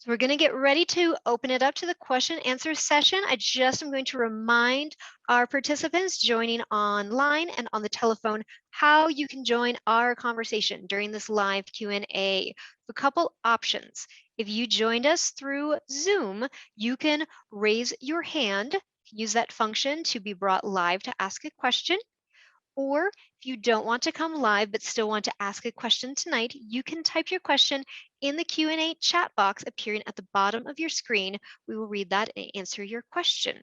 So we're going to get ready to open it up to the question answer session. I just am going to remind our participants joining online and on the telephone how you can join our conversation during this live Q&A. A couple options. If you joined us through Zoom, you can raise your hand, use that function to be brought live to ask a question. Or if you don't want to come live but still want to ask a question tonight, you can type your question in the Q&A chat box appearing at the bottom of your screen. We will read that and answer your question.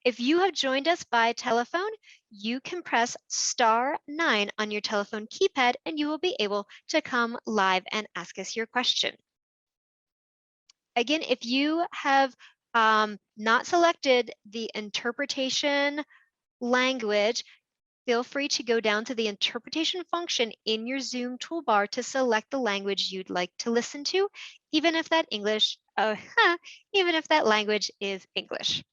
If you have joined us by telephone, you can press *9 on your telephone keypad and you will be able to come live and ask us your question. Again, if you have not selected the interpretation language, feel free to go down to the interpretation function in your Zoom toolbar to select the language you'd like to listen to, even if that language is English.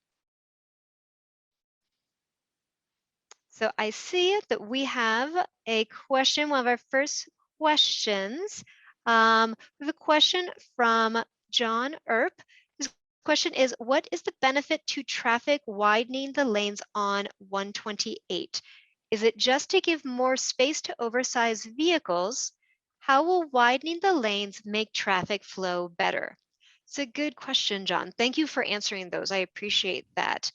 So I see that we have a question, one of our first questions. We have a question from John Earp. His question is, what is the benefit to traffic widening the lanes on 128? Is it just to give more space to oversized vehicles? How will widening the lanes make traffic flow better? It's a good question, John. Thank you for answering those. I appreciate that.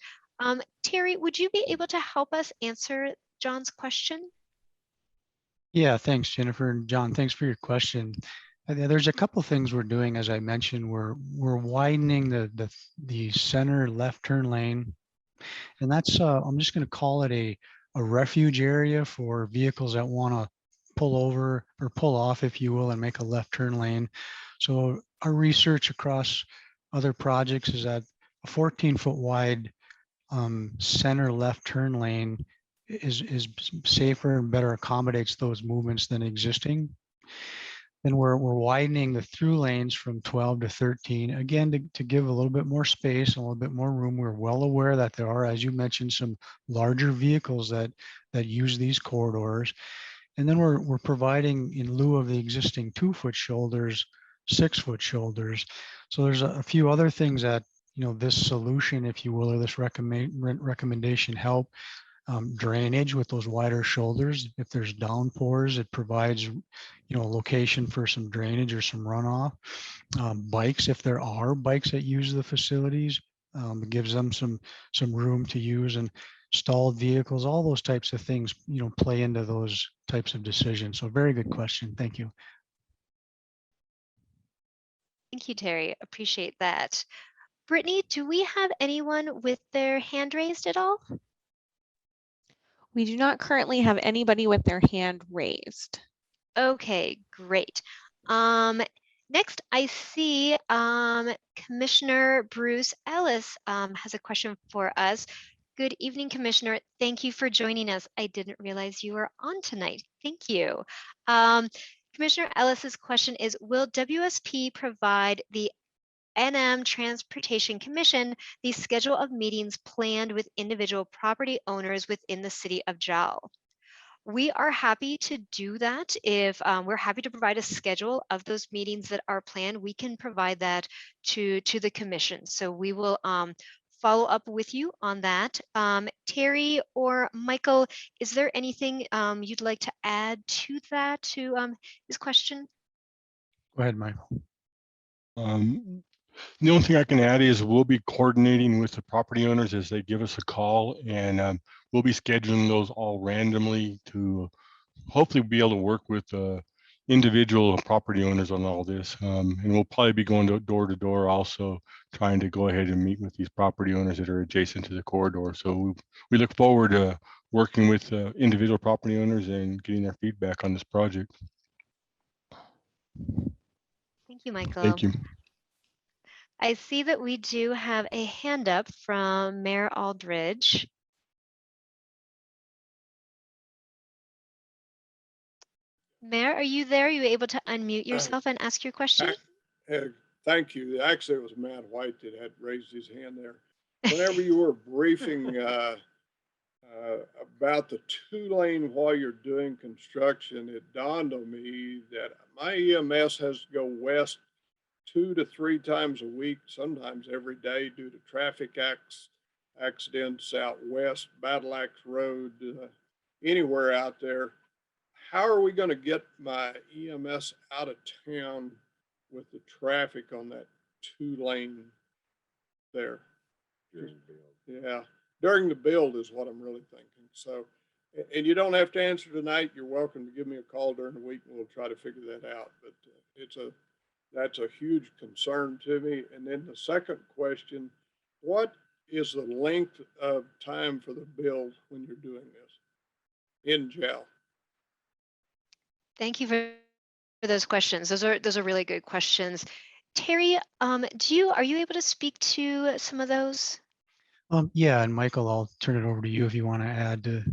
Terry, would you be able to help us answer John's question? Yeah, thanks, Jennifer. And John, thanks for your question. There's a couple things we're doing, as I mentioned. We're widening the center left turn lane, and that's I'm just going to call it a refuge area for vehicles that want to pull over or pull off, if you will, and make a left turn lane. So our research across other projects is that a 14-foot wide center left turn lane is safer and better accommodates those movements than existing. Then we're widening the through lanes from 12 to 13, again, to give a little bit more space and a little bit more room. We're well aware that there are, as you mentioned, some larger vehicles that use these corridors. And then we're providing, in lieu of the existing 2-foot shoulders, 6-foot shoulders. So there's a few other things that, this solution, if you will, or this recommendation help. Drainage with those wider shoulders. If there's downpours, it provides, location for some drainage or some runoff. Bikes, if there are bikes that use the facilities, it gives them some room to use. And stalled vehicles, all those types of things, play into those types of decisions. So very good question. Thank you. Thank you, Terry. Appreciate that. Brittany, do we have anyone with their hand raised at all? We do not currently have anybody with their hand raised. Okay, great. Next, I see Commissioner Bruce Ellis has a question for us. Good evening, Commissioner. Thank you for joining us. I didn't realize you were on tonight. Thank you. Commissioner Ellis's question is, will WSP provide the NM Transportation Commission the schedule of meetings planned with individual property owners within the city of Jal? We are happy to do that. If we're happy to provide a schedule of those meetings that are planned, we can provide that to the commission. So we will follow up with you on that. Terry or Michael, is there anything you'd like to add to that, to his question? Go ahead, Michael. The only thing I can add is we'll be coordinating with the property owners as they give us a call, and we'll be scheduling those all randomly to hopefully be able to work with individual property owners on all this. And we'll probably be going door to door also, trying to go ahead and meet with these property owners that are adjacent to the corridor. So we look forward to working with individual property owners and getting their feedback on this project. Thank you, Michael. Thank you. I see that we do have a hand up from Mayor Aldridge. Mayor, are you there? Are you able to unmute yourself and ask your question? Thank you. Actually, it was Matt White that had raised his hand there. Whenever you were briefing about the 2-lane while you're doing construction, it dawned on me that my EMS has to go west 2 to 3 times a week, sometimes every day, due to traffic accidents out west, Battle Axe Road, anywhere out there. How are we going to get my EMS out of town with the traffic on that 2-lane there? Yeah, during the build is what I'm really thinking. So, and you don't have to answer tonight. You're welcome to give me a call during the week and we'll try to figure that out. But that's a huge concern to me. And then the second question, what is the length of time for the build when you're doing this in gel? Thank you for those questions. Those are really good questions. Terry, are you able to speak to some of those? Yeah, and Michael, I'll turn it over to you if you want to add to,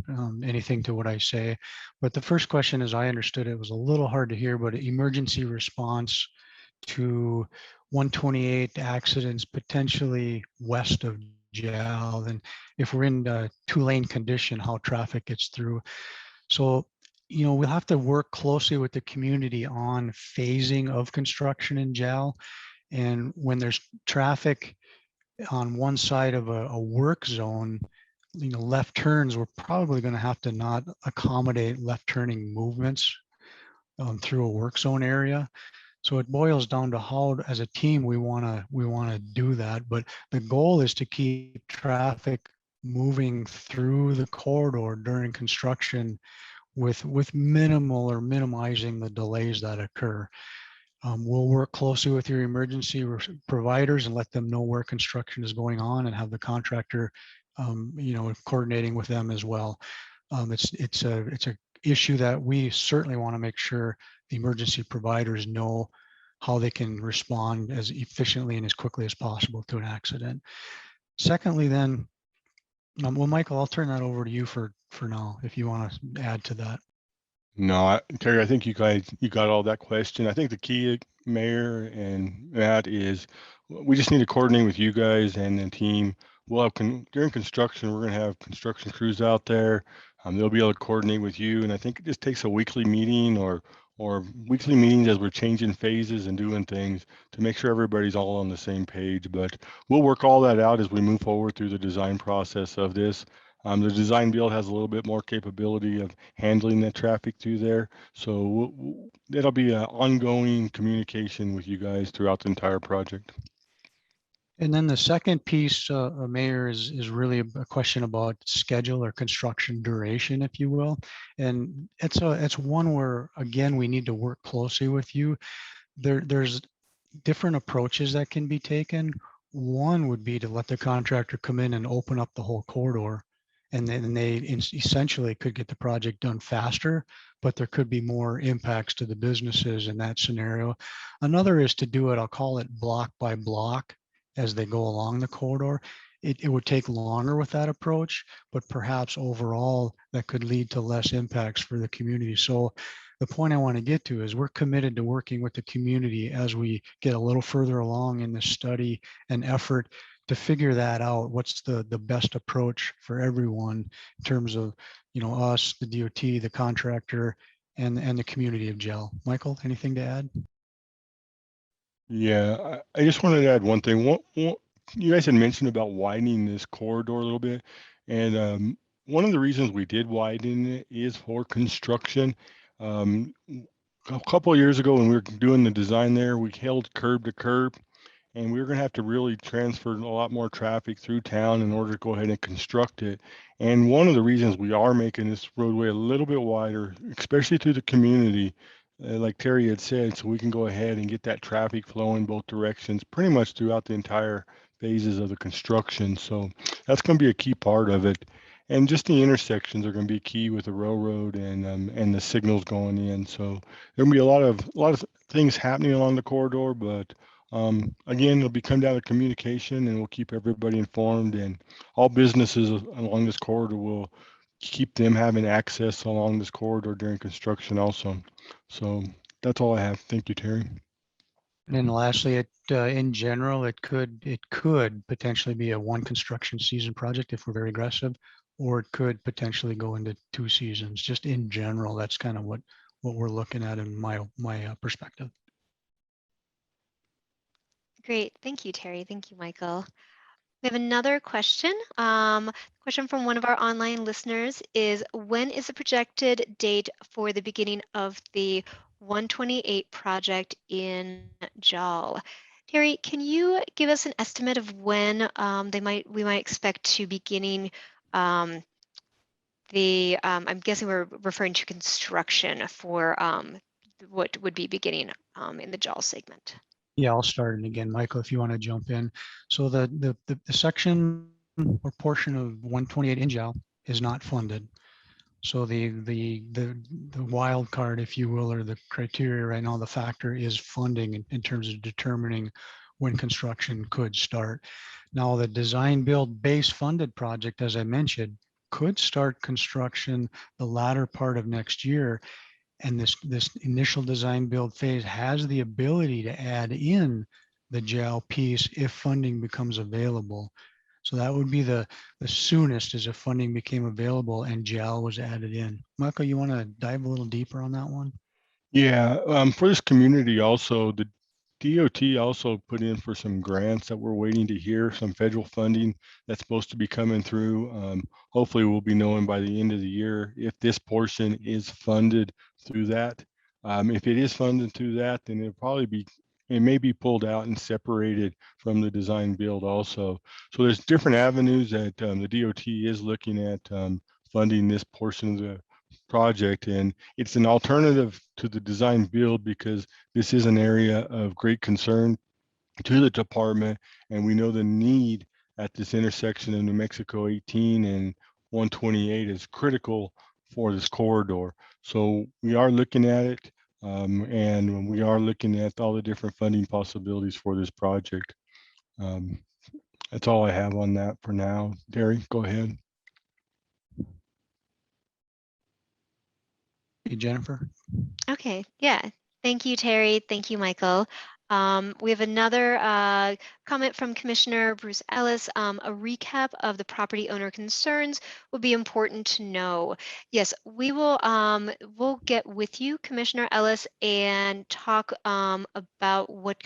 anything to what I say. But the first question, as I understood it, was a little hard to hear, but emergency response to 128 accidents potentially west of Gel. And if we're in a 2-lane condition, how traffic gets through. So, we'll have to work closely with the community on phasing of construction in Gel. And when there's traffic on one side of a work zone, left turns, we're probably going to have to not accommodate left turning movements through a work zone area. So it boils down to how, as a team, we want to do that. But the goal is to keep traffic moving through the corridor during construction with minimal or minimizing the delays that occur. We'll work closely with your emergency providers and let them know where construction is going on and have the contractor, coordinating with them as well. It's a issue that we certainly want to make sure the emergency providers know how they can respond as efficiently and as quickly as possible to an accident. Secondly, then, well, Michael, I'll turn that over to you for now, if you want to add to that. No, Terry, I think you got all that question. I think the key, Mayor and Matt, is we just need to coordinate with you guys and the team. We'll have during construction, we're going to have construction crews out there. They'll be able to coordinate with you, and I think it just takes a weekly meeting or weekly meetings as we're changing phases and doing things to make sure everybody's all on the same page. But we'll work all that out as we move forward through the design process of this. The design build has a little bit more capability of handling the traffic through there. So it'll be an ongoing communication with you guys throughout the entire project. And then the second piece, Mayor, is really a question about schedule or construction duration, if you will. And it's one where, again, we need to work closely with you. There's different approaches that can be taken. One would be to let the contractor come in and open up the whole corridor. And then they essentially could get the project done faster, but there could be more impacts to the businesses in that scenario. Another is to do it, I'll call it block by block as they go along the corridor. It would take longer with that approach, but perhaps overall that could lead to less impacts for the community. So the point I want to get to is we're committed to working with the community as we get a little further along in this study and effort to figure that out. What's the best approach for everyone in terms of, us, the DOT, the contractor, and the community of Gel. Michael, anything to add? Yeah, I just wanted to add one thing. What you guys had mentioned about widening this corridor a little bit, and one of the reasons we did widen it is for construction. A couple of years ago when we were doing the design there, we held curb to curb, and we were going to have to really transfer a lot more traffic through town in order to go ahead and construct it. And one of the reasons we are making this roadway a little bit wider, especially to the community, like Terry had said, so we can go ahead and get that traffic flow in both directions pretty much throughout the entire phases of the construction. So that's going to be a key part of it. And just the intersections are going to be key with the railroad and the signals going in. So there'll be a lot of things happening along the corridor, but again, it'll come down to communication, and we'll keep everybody informed, and all businesses along this corridor will keep them having access along this corridor during construction also. So that's all I have. Thank you, Terry. And then lastly, in general, it could potentially be a one construction season project if we're very aggressive, or it could potentially go into 2 seasons. Just in general, that's kind of what we're looking at in my perspective. Great. Thank you, Terry. Thank you, Michael. We have another question. Question from one of our online listeners is, when is the projected date for the beginning of the 128 project in JAL? Terry, can you give us an estimate of when we might expect to beginning I'm guessing we're referring to construction for what would be beginning in the JAL segment. Yeah, I'll start. And again, Michael, if you want to jump in. So the section or portion of 128 in JAL is not funded. So the wild card, if you will, or the criteria right now, the factor is funding in terms of determining when construction could start. Now, the design build base funded project, as I mentioned, could start construction the latter part of next year. And this initial design build phase has the ability to add in the JAL piece if funding becomes available. So that would be the soonest as if funding became available and JAL was added in. Michael, you want to dive a little deeper on that one? Yeah, for this community also, the DOT also put in for some grants that we're waiting to hear, some federal funding that's supposed to be coming through. Hopefully we'll be knowing by the end of the year if this portion is funded through that. If it is funded through that, then it may be pulled out and separated from the design build also. So there's different avenues that the DOT is looking at funding this portion of the project, and it's an alternative to the design build because this is an area of great concern to the department, and we know the need at this intersection of New Mexico 18 and 128 is critical for this corridor. So we are looking at it, and we are looking at all the different funding possibilities for this project. That's all I have on that for now. Terry, go ahead. Hey, Jennifer. Okay, yeah. Thank you, Terry. Thank you, Michael. We have another comment from Commissioner Bruce Ellis. A recap of the property owner concerns will be important to know. Yes, we will we'll get with you, Commissioner Ellis, and talk about what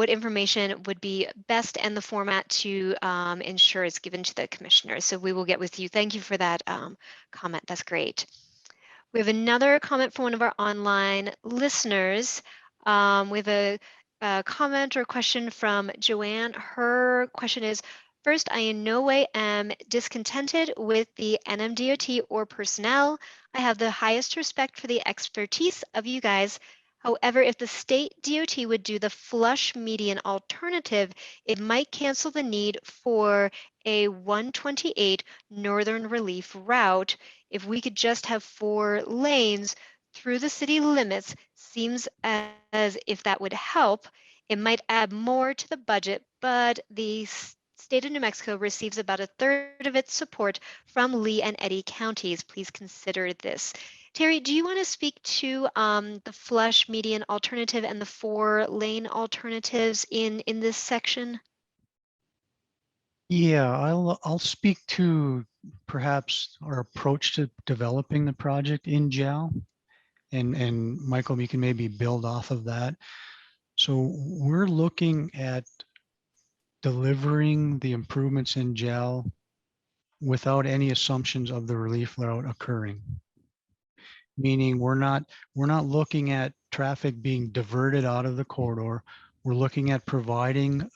information would be best and the format to ensure it's given to the commissioners. So we will get with you. Thank you for that comment. That's great. We have another comment from one of our online listeners. We have a comment or question from Joanne. Her question is, first, I in no way am discontented with the NMDOT or personnel. I have the highest respect for the expertise of you guys. However, if the state DOT would do the flush median alternative, it might cancel the need for a 128 Northern Relief route. If we could just have 4 lanes through the city limits, seems as if that would help. It might add more to the budget, but the state of New Mexico receives about 1/3 of its support from Lee and Eddy counties. Please consider this. Terry, do you want to speak to the flush median alternative and the 4-lane alternatives in this section? Yeah, I'll speak to perhaps our approach to developing the project in JAL. And Michael, you can maybe build off of that. So we're looking at delivering the improvements in JAL without any assumptions of the relief route occurring. Meaning we're not looking at traffic being diverted out of the corridor. We're looking at providing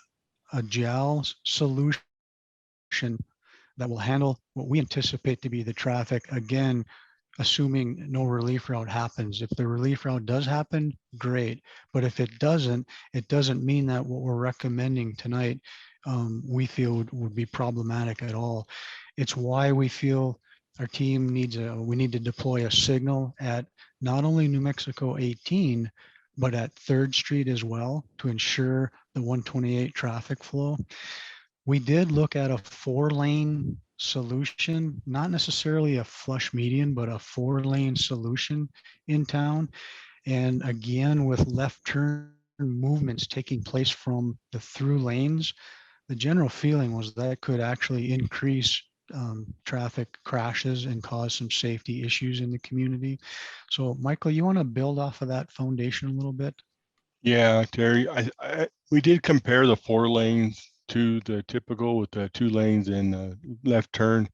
a JAL solution that will handle what we anticipate to be the traffic, again, assuming no relief route happens. If the relief route does happen, great. But if it doesn't mean that what we're recommending tonight we feel would be problematic at all. It's why we feel our team we need to deploy a signal at not only New Mexico 18, but at 3rd Street as well to ensure the 128 traffic flow. We did look at a 4-lane solution, not necessarily a flush median, but a 4-lane solution in town. And again, with left turn movements taking place from the through lanes, the general feeling was that could actually increase traffic crashes and cause some safety issues in the community. So Michael, you want to build off of that foundation a little bit? Yeah, Terry, we did compare the 4 lanes to the typical with the 2 lanes and left turn.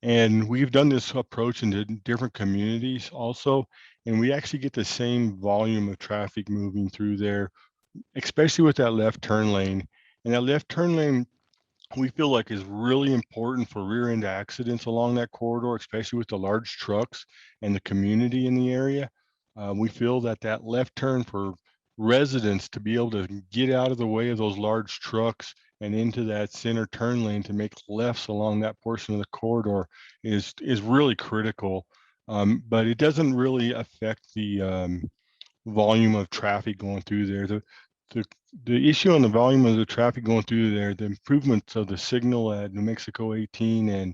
And we've done this approach in different communities also, and we actually get the same volume of traffic moving through there, especially with that left turn lane. And that left turn lane, we feel like is really important for rear end accidents along that corridor, especially with the large trucks and the community in the area. We feel that that left turn for residents to be able to get out of the way of those large trucks and into that center turn lane to make lefts along that portion of the corridor is really critical. But it doesn't really affect the volume of traffic going through there. The, the issue on the volume of the traffic going through there, the improvements of the signal at New Mexico 18 and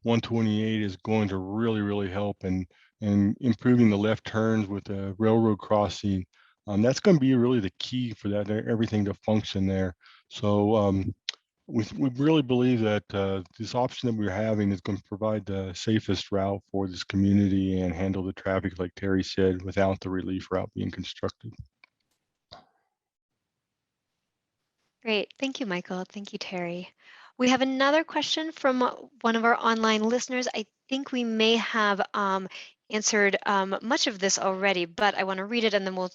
128 is going to really help and improving the left turns with the railroad crossing. That's going to be really the key for that everything to function there. So we really believe that this option that we're having is going to provide the safest route for this community and handle the traffic, like Terry said, without the relief route being constructed. Great. Thank you, Michael. Thank you, Terry. We have another question from one of our online listeners. I think we may have answered much of this already, but I want to read it and then we'll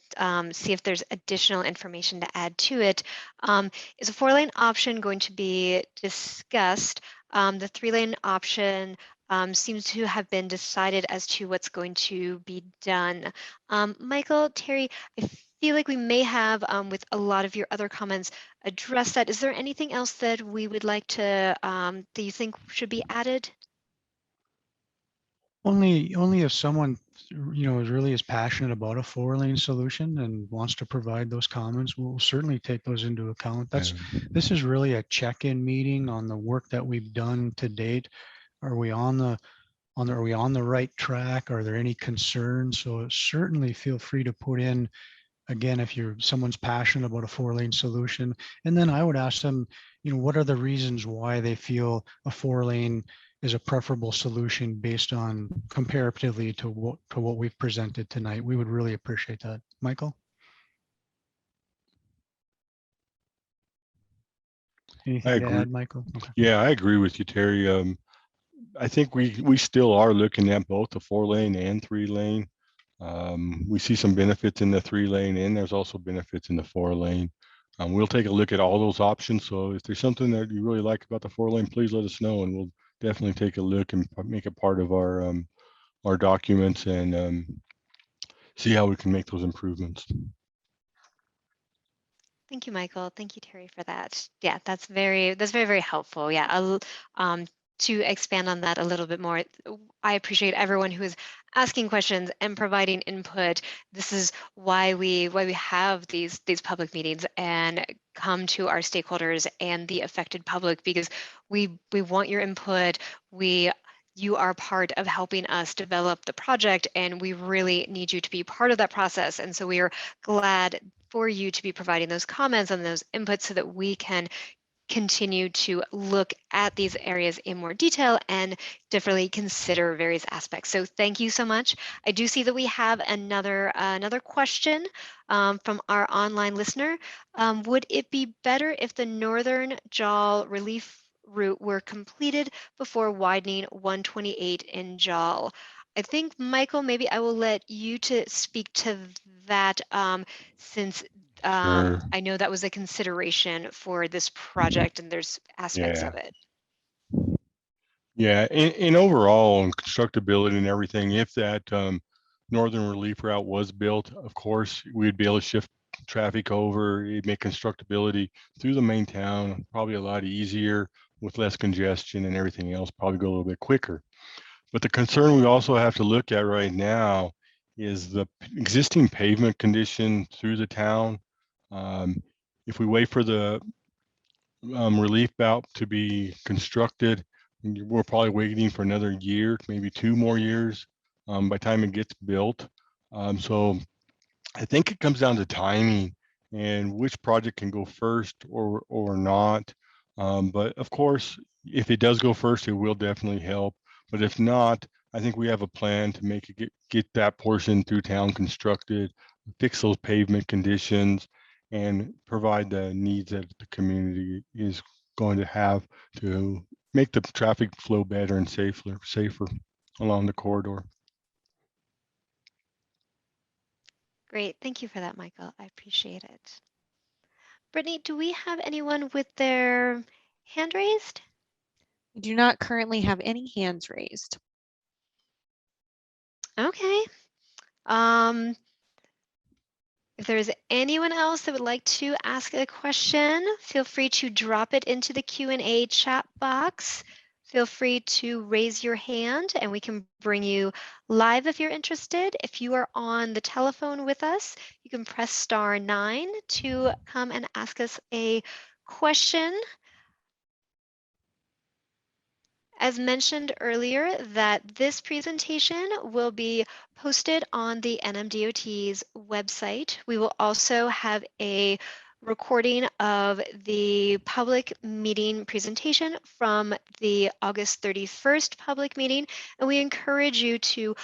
see if there's additional information to add to it. Is a 4-lane option going to be discussed? The 3-lane option seems to have been decided as to what's going to be done. Michael, Terry, I feel like we may have, with a lot of your other comments, address that. Is there anything else that we would like to, that you think should be added? Only if someone, really is passionate about a 4-lane solution and wants to provide those comments, we'll certainly take those into account. This is really a check-in meeting on the work that we've done to date. Are we on the right track? Are there any concerns? So certainly feel free to put in, again, if someone's passionate about a 4-lane solution. And then I would ask them, what are the reasons why they feel a 4-lane is a preferable solution based on comparatively to what we've presented tonight. We would really appreciate that. Michael? Anything to add, Michael? Okay. Yeah, I agree with you, Terry. I think we still are looking at both the 4-lane and 3-lane. We see some benefits in the 3-lane, and there's also benefits in the 4-lane. We'll take a look at all those options. So if there's something that you really like about the 4-lane, please let us know, and we'll definitely take a look and make it part of our documents and see how we can make those improvements. Thank you, Michael. Thank you, Terry, for that. Yeah, that's very, very helpful. Yeah, to expand on that a little bit more, I appreciate everyone who is asking questions and providing input. This is why we have these public meetings and come to our stakeholders and the affected public, because we want your input. You are part of helping us develop the project, and we really need you to be part of that process. And so we are glad for you to be providing those comments and those inputs so that we can continue to look at these areas in more detail and differently consider various aspects. So thank you so much. I do see that we have another question from our online listener. Would it be better if the northern jaw relief route were completed before widening 128 in jaw? I think, Michael, maybe I will let you to speak to that, since Sure. I know that was a consideration for this project and there's aspects of it. Yeah, and overall on constructability and everything, if that northern relief route was built, of course, we'd be able to shift traffic over. It'd make constructability through the main town probably a lot easier with less congestion and everything else, probably go a little bit quicker. But the concern we also have to look at right now is the existing pavement condition through the town. If we wait for the relief belt to be constructed, we're probably waiting for another year, maybe 2 more years by the time it gets built. So I think it comes down to timing and which project can go first or not. But of course, if it does go first, it will definitely help. But if not, I think we have a plan to make it get that portion through town constructed, fix those pavement conditions, and provide the needs that the community is going to have to make the traffic flow better and safer along the corridor. Great. Thank you for that, Michael. I appreciate it. Brittany, do we have anyone with their hand raised? We do not currently have any hands raised. Okay. If there's anyone else that would like to ask a question, feel free to drop it into the Q&A chat box. Feel free to raise your hand and we can bring you live if you're interested. If you are on the telephone with us, you can press *9 to come and ask us a question. As mentioned earlier, that this presentation will be posted on the NMDOT's website. We will also have a recording of the public meeting presentation from the August 31st public meeting. And we encourage you to,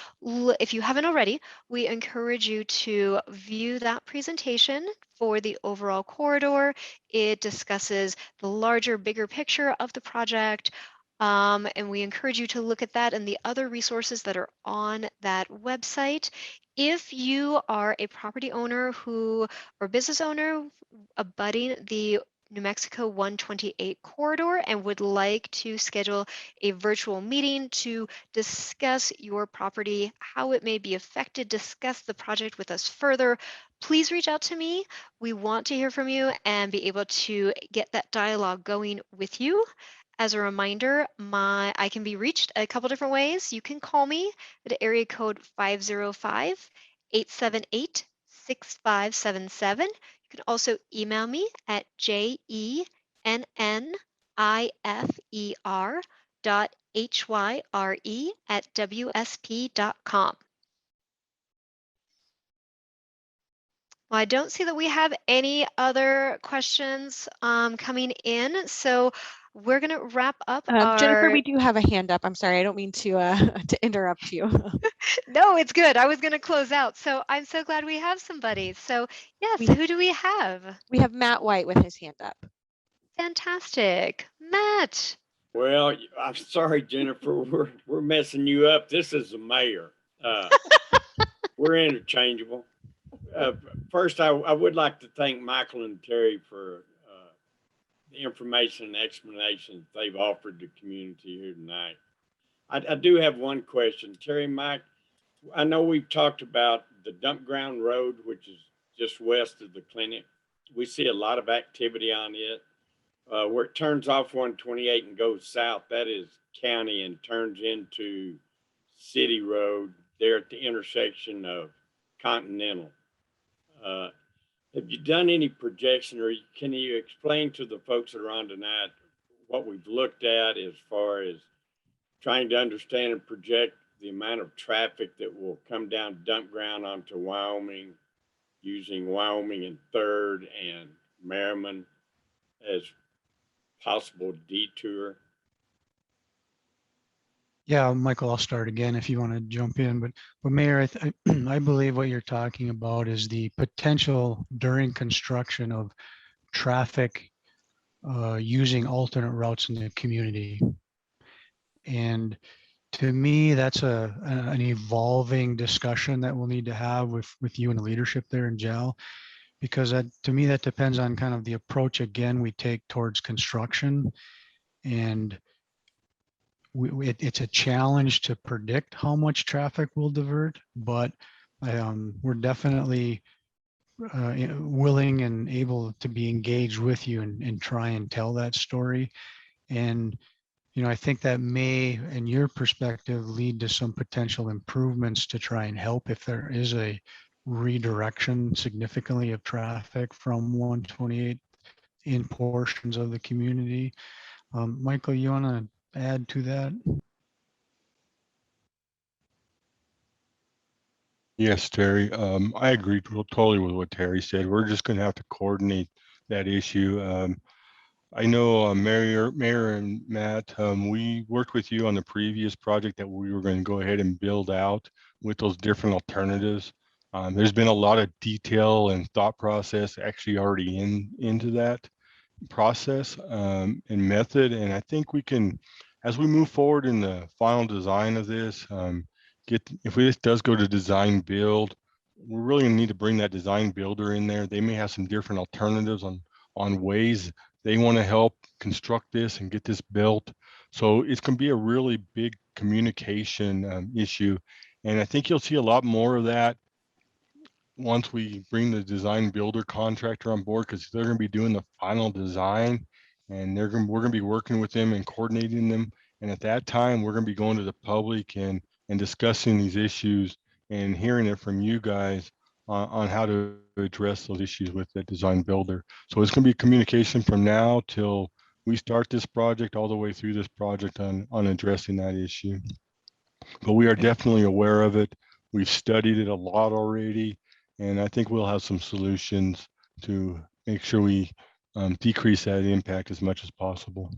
if you haven't already, we encourage you to view that presentation for the overall corridor. It discusses the larger, bigger picture of the project. And we encourage you to look at that and the other resources that are on that website. If you are a property owner or business owner abutting the New Mexico 128 corridor and would like to schedule a virtual meeting to discuss your property, how it may be affected, discuss the project with us further, please reach out to me. We want to hear from you and be able to get that dialogue going with you. As a reminder, I can be reached a couple different ways. You can call me at area code 505-878-6577. You can also email me at jennifer.hyre@wsp.com. Well, I don't see that we have any other questions coming in, so we're going to wrap up Jennifer, our... we do have a hand up. I'm sorry, I don't mean to to interrupt you. No, it's good. I was going to close out, so I'm so glad we have somebody. So yes, who do we have? We have Matt White with his hand up. Fantastic. Matt. Well, I'm sorry, Jennifer, we're messing you up. This is the mayor. We're interchangeable. First, I would like to thank Michael and Terry for the information and explanation they've offered the community here tonight. I do have one question. Terry, Mike, I know we've talked about the dump ground road, which is just west of the clinic. We see a lot of activity on it. Where it turns off 128 and goes south, that is county and turns into city road there at the intersection of Continental. Have you done any projection, or can you explain to the folks that are on tonight what we've looked at as far as trying to understand and project the amount of traffic that will come down dump ground onto Wyoming, using Wyoming and 3rd and Merriman as possible detour? Yeah, Michael, I'll start again if you want to jump in. But Mayor, I believe what you're talking about is the potential during construction of traffic using alternate routes in the community. And to me, that's an evolving discussion that we'll need to have with you and the leadership there in JAL, because to me, that depends on kind of the approach, again, we take towards construction. And it's a challenge to predict how much traffic will divert, but we're definitely willing and able to be engaged with you and try and tell that story. And, I think that may, in your perspective, lead to some potential improvements to try and help if there is a redirection significantly of traffic from 128 in portions of the community. Michael, you want to add to that? Yes, Terry. I agree totally with what Terry said. We're just going to have to coordinate that issue. I know Mayor and Matt, we worked with you on the previous project that we were going to go ahead and build out with those different alternatives. There's been a lot of detail and thought process actually already into that process and method. And I think we can, as we move forward in the final design of this, if this does go to design build, we're really gonna need to bring that design builder in there. They may have some different alternatives on ways they want to help construct this and get this built. So it's gonna be a really big communication issue. And I think you'll see a lot more of that once we bring the design builder contractor on board, because they're going to be doing the final design, and we're going to be working with them and coordinating them. And at that time, we're going to be going to the public and discussing these issues and hearing it from you guys on how to address those issues with the design builder. So it's going to be communication from now till we start this project all the way through this project on addressing that issue. But we are Okay. definitely aware of it. We've studied it a lot already. And I think we'll have some solutions to make sure we decrease that impact as much as possible.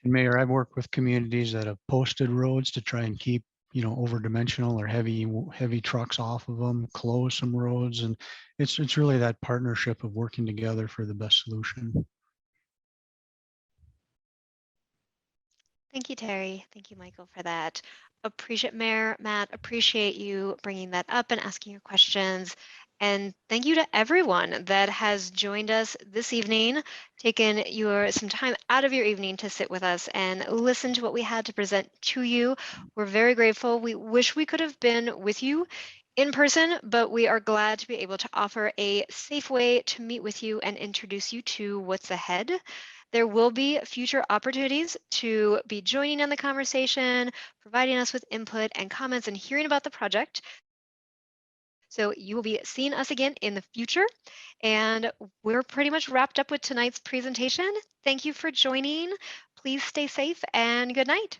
And Mayor, I've worked with communities that have posted roads to try and keep, over dimensional or heavy trucks off of them, close some roads. And it's really that partnership of working together for the best solution. Thank you, Terry. Thank you, Michael, for that. Appreciate Mayor Matt, appreciate you bringing that up and asking your questions. And thank you to everyone that has joined us this evening, taken some time out of your evening to sit with us and listen to what we had to present to you. We're very grateful. We wish we could have been with you in person, but we are glad to be able to offer a safe way to meet with you and introduce you to what's ahead. There will be future opportunities to be joining in the conversation, providing us with input and comments, and hearing about the project. So you will be seeing us again in the future. And we're pretty much wrapped up with tonight's presentation. Thank you for joining. Please stay safe and good night.